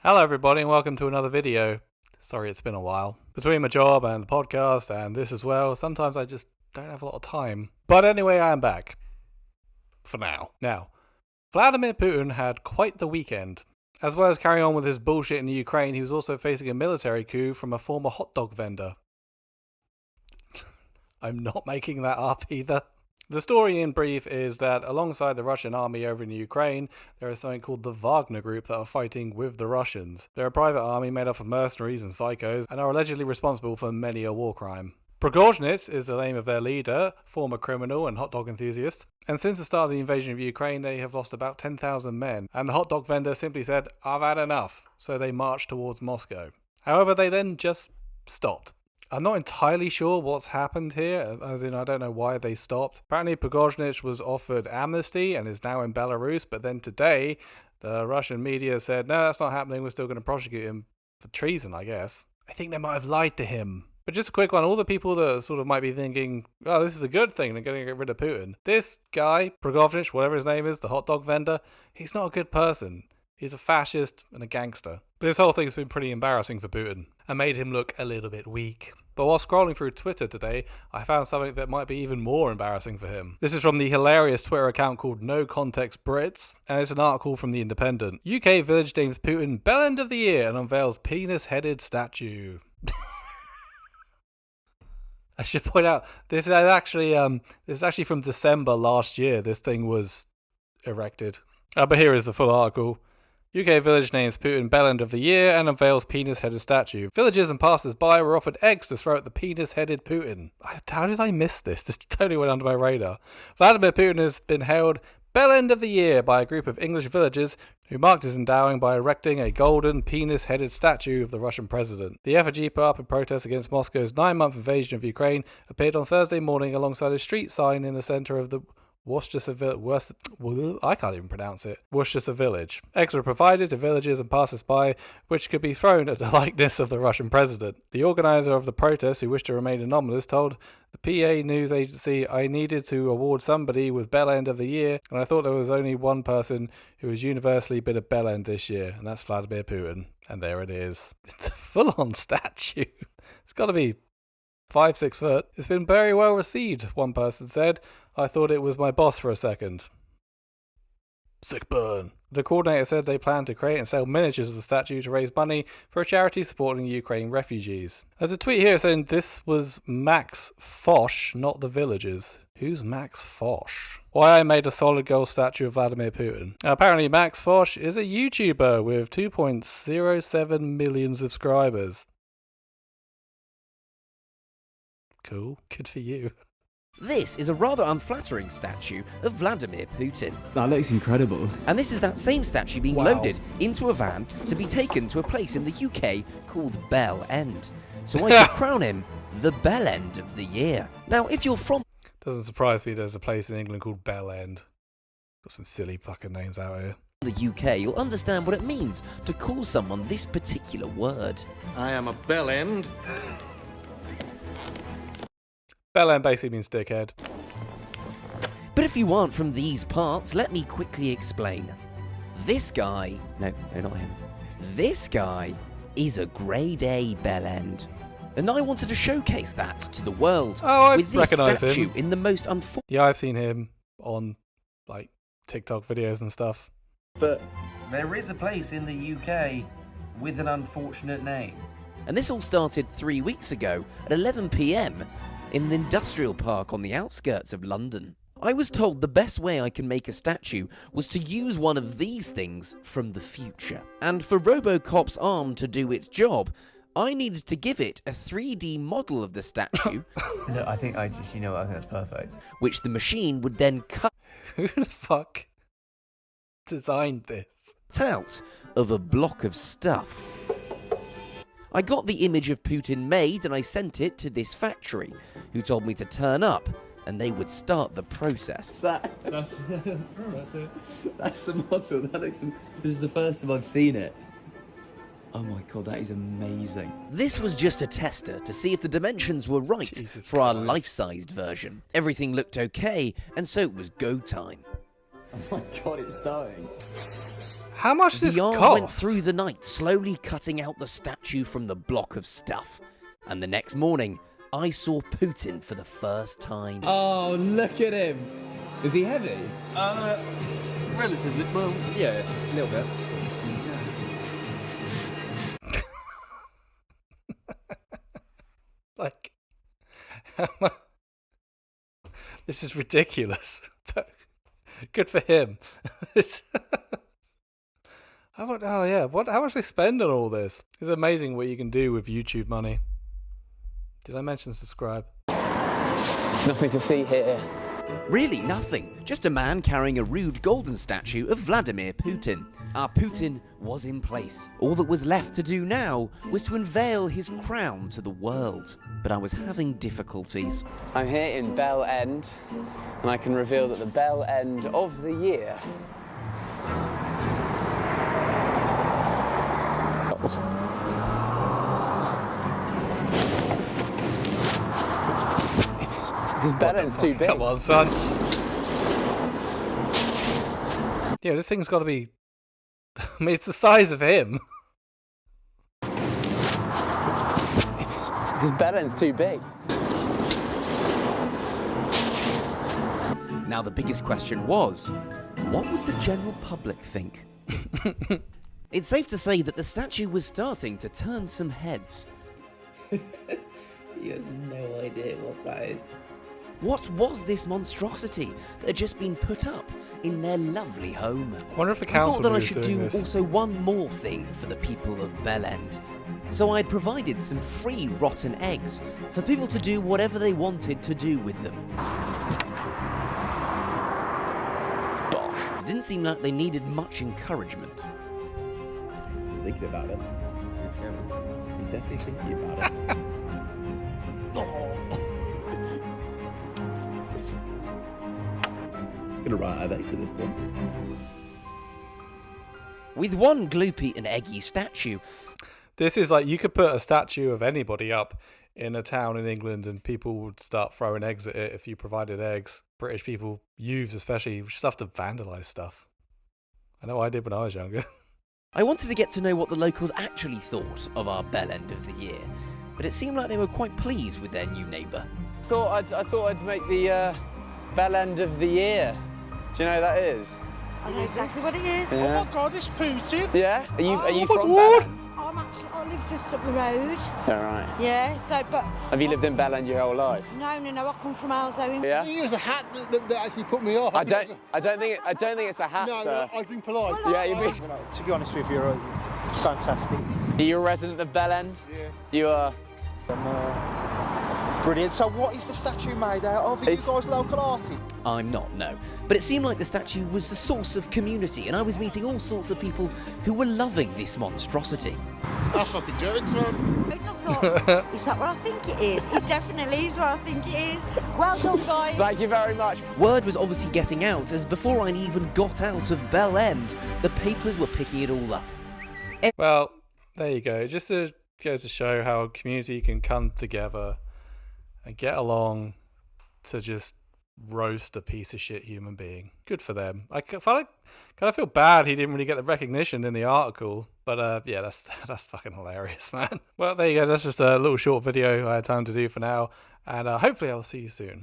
Hello everybody and welcome to another video. Sorry it's been a while. Between my job and the podcast and this as well, sometimes I just don't have a lot of time. But anyway, I am back. For now. Now, Vladimir Putin had quite the weekend. As well as carrying on with his bullshit in the Ukraine, he was also facing a military coup from a former hot dog vendor. I'm not making that up either. The story in brief is that alongside the Russian army over in the Ukraine, there is something called the Wagner Group that are fighting with the Russians. They're a private army made up of mercenaries and psychos and are allegedly responsible for many a war crime. Prigozhin is the name of their leader, former criminal and hot dog enthusiast. And since the start of the invasion of Ukraine, they have lost about 10,000 men. And the hot dog vendor simply said, "I've had enough." So they marched towards Moscow. However, they then just stopped. I'm not entirely sure what's happened here, as in I don't know why they stopped. Apparently Prigozhin was offered amnesty and is now in Belarus, but then today the Russian media said, no, that's not happening, we're still going to prosecute him for treason, I guess. I think they might have lied to him. But just a quick one, all the people that sort of might be thinking, oh, this is a good thing, they're going to get rid of Putin. This guy, Prigozhin, whatever his name is, the hot dog vendor, he's not a good person. He's a fascist and a gangster. But this whole thing's been pretty embarrassing for Putin and made him look a little bit weak. But while scrolling through Twitter today, I found something that might be even more embarrassing for him. This is from the hilarious Twitter account called No Context Brits, and it's an article from The Independent. UK village names Putin Bellend of the Year and unveils penis-headed statue. I should point out, this is actually from December last year. This thing was erected. But here is the full article. UK village names Putin Bellend of the Year and unveils penis-headed statue. Villagers and passers-by were offered eggs to throw at the penis-headed Putin. How did I miss this? This totally went under my radar. Vladimir Putin has been hailed Bellend of the Year by a group of English villagers who marked his endowing by erecting a golden penis-headed statue of the Russian president. The effigy put up in protest against Moscow's 9-month invasion of Ukraine appeared on Thursday morning alongside a street sign in the centre of the Worcestershire Village. Eggs were provided to villagers and passers-by, which could be thrown at the likeness of the Russian president. The organiser of the protest, who wished to remain anonymous, told the PA news agency, "I needed to award somebody with Bellend of the Year, and I thought there was only one person who has universally been a Bellend this year, and that's Vladimir Putin." And there it is. It's a full-on statue. It's got to be 5-6 foot. It's been very well received, one person said. I thought it was my boss for a second. Sick burn. The coordinator said they plan to create and sell miniatures of the statue to raise money for a charity supporting Ukraine refugees. There's a tweet here saying this was Max Foch, not the villagers. Who's Max Foch? Why I made a solid gold statue of Vladimir Putin. Apparently Max Foch is a YouTuber with 2.07 million subscribers. Cool. Good for you. This is a rather unflattering statue of Vladimir Putin. That looks incredible. And this is that same statue being loaded into a van to be taken to a place in the UK called Bell End. So I could crown him the Bellend of the Year. Now, if you're from... Doesn't surprise me there's a place in England called Bell End. Got some silly fucking names out here. The UK, you'll understand what it means to call someone this particular word. I am a bellend. Bellend basically means dickhead. But if you aren't from these parts, let me quickly explain. This guy... No, not him. This guy is a grade A bellend. And I wanted to showcase that to the world. Oh, I with this recognise statue him. In the most unfortunate... Yeah, I've seen him on, TikTok videos and stuff. But there is a place in the UK with an unfortunate name. And this all started 3 weeks ago at 11 PM in an industrial park on the outskirts of London. I was told the best way I can make a statue was to use one of these things from the future. And for Robocop's arm to do its job, I needed to give it a 3D model of the statue. No, I think that's perfect. Which the machine would then cut Who the fuck designed this? out of a block of stuff. I got the image of Putin made and I sent it to this factory, who told me to turn up and they would start the process. That's it. That's the model. This is the first time I've seen it. Oh my god, that is amazing. This was just a tester to see if the dimensions were right Jesus for our Christ. life-sized version. Everything looked okay, and so it was go time. Oh my god, it's starting. How much does this VR cost? went through the night, slowly cutting out the statue from the block of stuff. And the next morning, I saw Putin for the first time. Oh, look at him. Is he heavy? Relatively. Well, yeah, a little bit. Like, this is ridiculous. But good for him. How much they spend on all this? It's amazing what you can do with YouTube money. Did I mention subscribe? Nothing to see here. Really nothing, just a man carrying a rude golden statue of Vladimir Putin. Our Putin was in place. All that was left to do now was to unveil his crown to the world. But I was having difficulties. I'm here in Bell End, and I can reveal that the Bell End of the year His Bell End's too big. Come on, son. Yeah, this thing's got to be... I mean, it's the size of him. His Bell End's too big. Now the biggest question was, what would the general public think? It's safe to say that the statue was starting to turn some heads. He has no idea what that is. What was this monstrosity that had just been put up in their lovely home? I wonder if the I council thought that I was should doing do this. also one more thing for the people of Bell End. So I had provided some free rotten eggs for people to do whatever they wanted to do with them. It didn't seem like they needed much encouragement. He's thinking about it. He's definitely thinking about it. I'm gonna write out eggs at this point. With one gloopy and eggy statue, This is like, you could put a statue of anybody up in a town in England and people would start throwing eggs at it if you provided eggs. British people, youths especially, just have to vandalise stuff. I know I did when I was younger. I wanted to get to know what the locals actually thought of our Bell End of the year, but it seemed like they were quite pleased with their new neighbour. I thought I'd make the Bell End of the year. Do you know who that is? I know exactly what it is. Yeah. Oh my God, it's Putin. Yeah? Are you my from God. Bell End? I live just up the road. Yeah, right. Yeah, so, but... Have you lived in Bell End your whole life? No, I come from Alzheimer. Yeah? I think it was a hat that actually put me off. I don't think it's a hat, No, sir. I've been polite. Yeah, you've been... To be honest with you, it's fantastic. Are you a resident of Bell End? Yeah. You are. Brilliant. So what is the statue made out of? Are you It's- guys local artists? I'm not, no. But it seemed like the statue was the source of community, and I was meeting all sorts of people who were loving this monstrosity. That's fucking jokes, man. And I thought, is that what I think it is? It definitely is what I think it is. Well done, guys. Thank you very much. Word was obviously getting out, as before I even got out of Bell End, the papers were picking it all up. Well, there you go. Just goes to show how a community can come together and get along to just roast a piece of shit human being. Good for them. I kind of feel bad he didn't really get the recognition in the article, but yeah, that's fucking hilarious, man. Well, there you go. That's just a little short video I had time to do for now, and hopefully I'll see you soon.